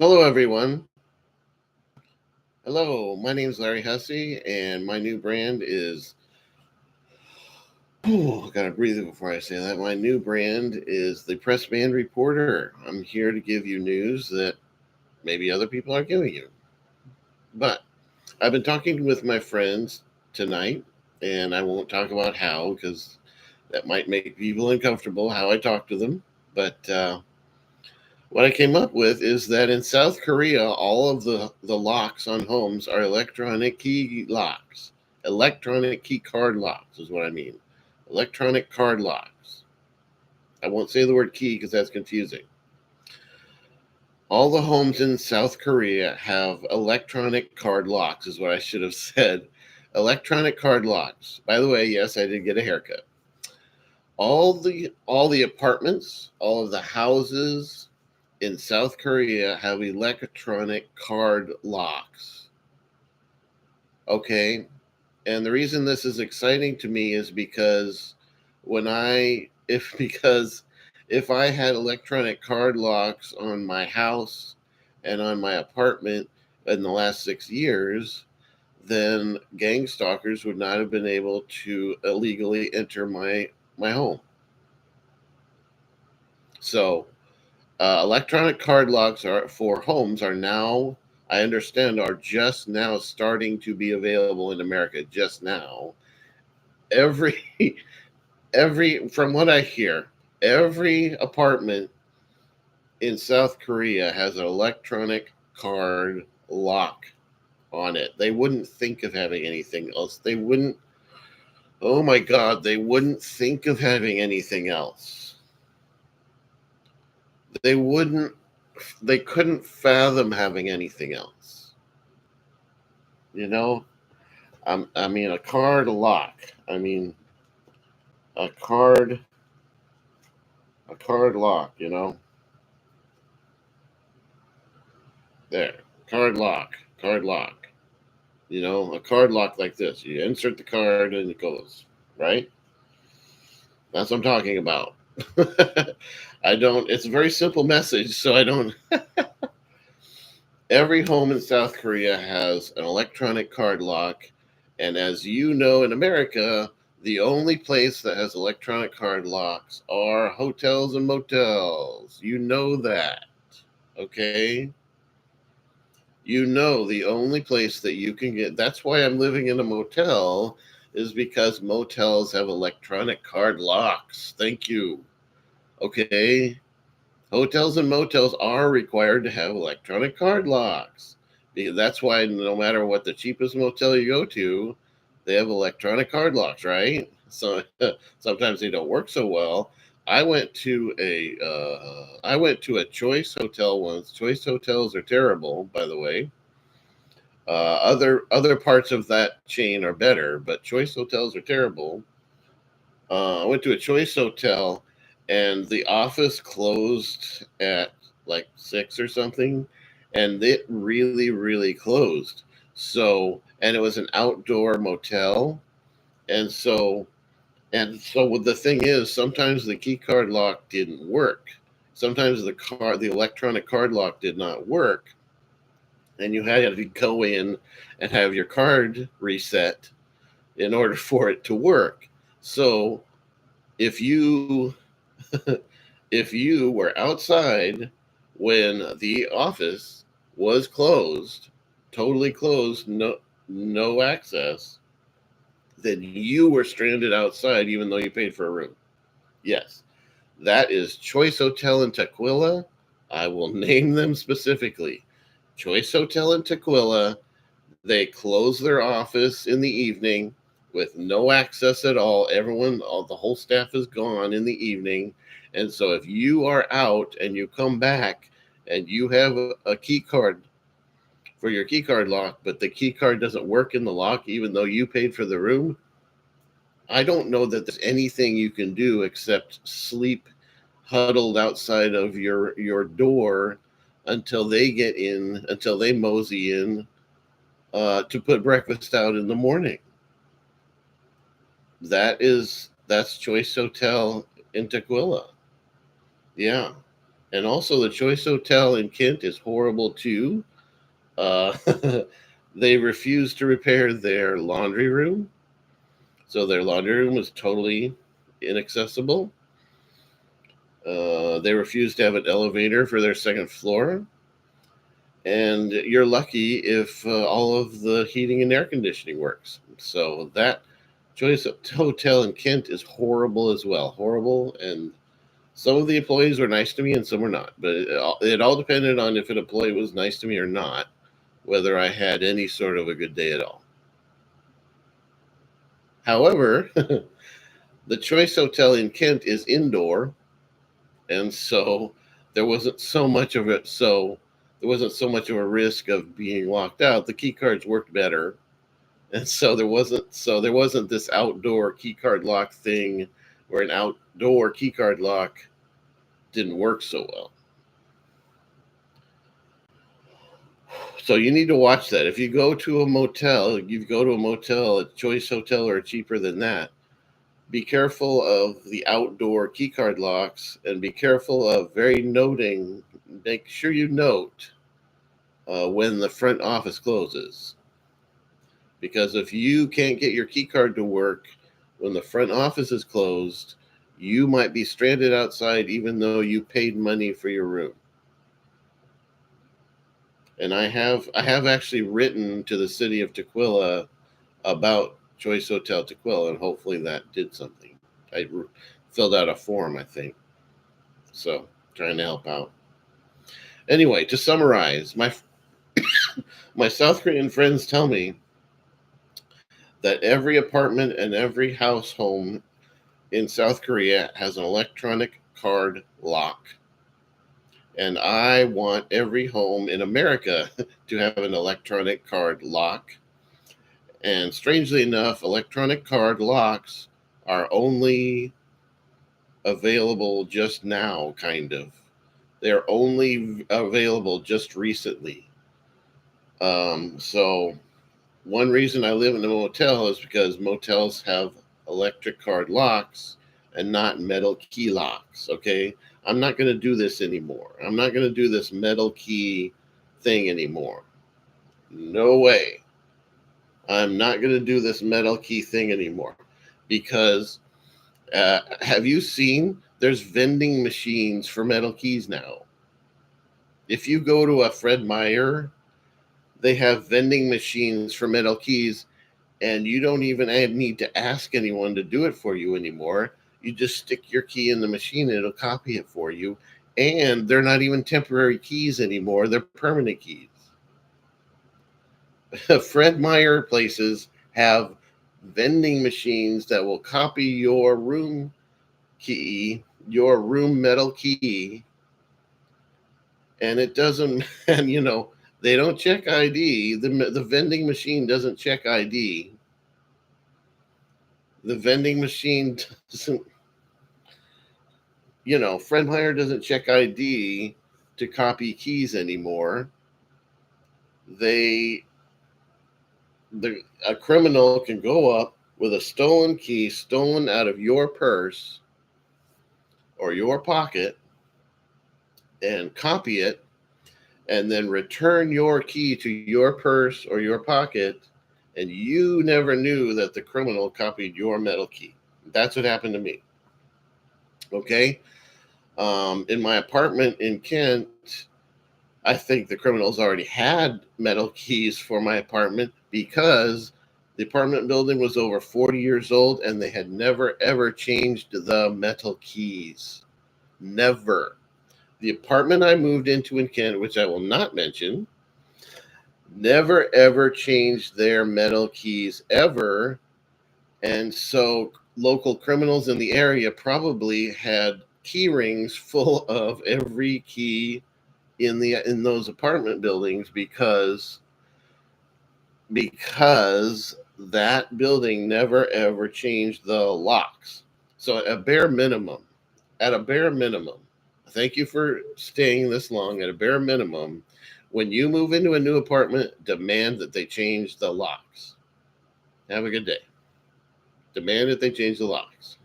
Hello, everyone. Hello, my name is Larry Hussey, and my new brand is. Oh, I gotta breathe before I say that. My new brand is the Press Band Reporter. I'm here to give you news that maybe other people aren't giving you. But I've been talking with my friends tonight, and I won't talk about how because that might make people uncomfortable how I talk to them. But what I came up with is that in South Korea, all of the locks on homes are electronic key locks. Electronic key card locks is what I mean. Electronic card locks. I won't say the word key because that's confusing. All the homes in South Korea have electronic card locks, is what I should have said. Electronic card locks. By the way, yes, I did get a haircut. All the apartments, all of the houses in South Korea have electronic card locks. Okay? And the reason this is exciting to me is because when I if because if I had electronic card locks on my house and on my apartment in the last 6 years, then gang stalkers would not have been able to illegally enter my home. So, electronic card locks are for homes are now, I understand, are just now starting to be available in America. Just now, every every from what I hear, every apartment in South Korea has an electronic card lock on it. They wouldn't think of having anything else. They wouldn't. Oh my God, they wouldn't think of having anything else. They wouldn't. They couldn't fathom having anything else. You know, I mean, a card lock. I mean, a card, a card lock. There, card lock, card lock. A card lock like this. You insert the card and it goes right. That's what I'm talking about. I don't. It's a very simple message, so I don't. Every home in South Korea has an electronic card lock, and as you know, in America, the only place that has electronic card locks are hotels and motels. You know that, okay? You know the only place that you can get. That's why I'm living in a motel, is because motels have electronic card locks. Thank you. Okay? Hotels and motels are required to have electronic card locks. That's why no matter what the cheapest motel you go to, they have electronic card locks, right? So sometimes they don't work so well. I went to a Choice hotel once. Choice hotels are terrible, by the way. Other parts of that chain are better, but Choice hotels are terrible. I went to a Choice hotel, and the office closed at like 6 or something, and it really, really closed. So, and it was an outdoor motel, and so the thing is, sometimes the key card lock didn't work. Sometimes the electronic card lock did not work, and you had to go in and have your card reset in order for it to work. So if you if you were outside when the office was closed, totally closed, no access, then you were stranded outside even though you paid for a room. Yes, that is Choice Hotel in Tequila. I will name them specifically. Choice Hotel in Tequila. They close their office in the evening with no access at all. The whole staff is gone in the evening. And so if you are out and you come back and you have a key card for your key card lock, but the key card doesn't work in the lock, even though you paid for the room, I don't know that there's anything you can do except sleep huddled outside of your door until they mosey in to put breakfast out in the morning. That's Choice Hotel in Tequila. Yeah. And also, the Choice Hotel in Kent is horrible too. Uh, they refused to repair their laundry room, so their laundry room was totally inaccessible. They refused to have an elevator for their second floor, and you're lucky if all of the heating and air conditioning works. So that Choice Hotel in Kent is horrible as well. Horrible, and some of the employees were nice to me and some were not. But it all depended on if an employee was nice to me or not, whether I had any sort of a good day at all. However, the Choice Hotel in Kent is indoor, and so there wasn't so much of it. So there wasn't so much of a risk of being locked out. The key cards worked better, and so there wasn't this outdoor key card lock thing where an outdoor key card lock didn't work so well. So you need to watch that. If you go to a motel, a Choice Hotel or cheaper than that, be careful of the outdoor keycard locks and be careful of make sure you note when the front office closes. Because if you can't get your keycard to work when the front office is closed, you might be stranded outside even though you paid money for your room. And I have actually written to the city of Tequila about Choice Hotel Tequila, and hopefully that did something. Filled out a form, I think. So trying to help out. Anyway, to summarize, my South Korean friends tell me that every apartment and every house home in South Korea has an electronic card lock. And I want every home in America to have an electronic card lock. And strangely enough, electronic card locks are only available just now, kind of. They're only available just recently. So one reason I live in a motel is because motels have electric card locks and not metal key locks. Okay. I'm not going to do this anymore. I'm not going to do this metal key thing anymore. No way. I'm not going to do this metal key thing anymore because have you seen there's vending machines for metal keys now? If you go to a Fred Meyer, they have vending machines for metal keys, and you don't even need to ask anyone to do it for you anymore. You just stick your key in the machine and it'll copy it for you. And they're not even temporary keys anymore, they're permanent keys. Fred Meyer places have vending machines that will copy your room key, your room metal key, and it doesn't, and they don't check ID. The vending machine doesn't check ID. The vending machine doesn't, Fred Meyer doesn't check ID to copy keys anymore. A criminal can go up with a stolen key stolen out of your purse or your pocket and copy it and then return your key to your purse or your pocket, and you never knew that the criminal copied your metal key. That's what happened to me. Okay. In my apartment in Kent, I think the criminals already had metal keys for my apartment because the apartment building was over 40 years old and they had never ever changed the metal keys. Never. The apartment I moved into in Kent, which I will not mention, never ever changed their metal keys ever. And so local criminals in the area probably had key rings full of every key in those apartment buildings because that building never ever changed the locks. So at a bare minimum, thank you for staying this long. At a bare minimum, when you move into a new apartment, demand that they change the locks. Have a good day. Demand that they change the locks.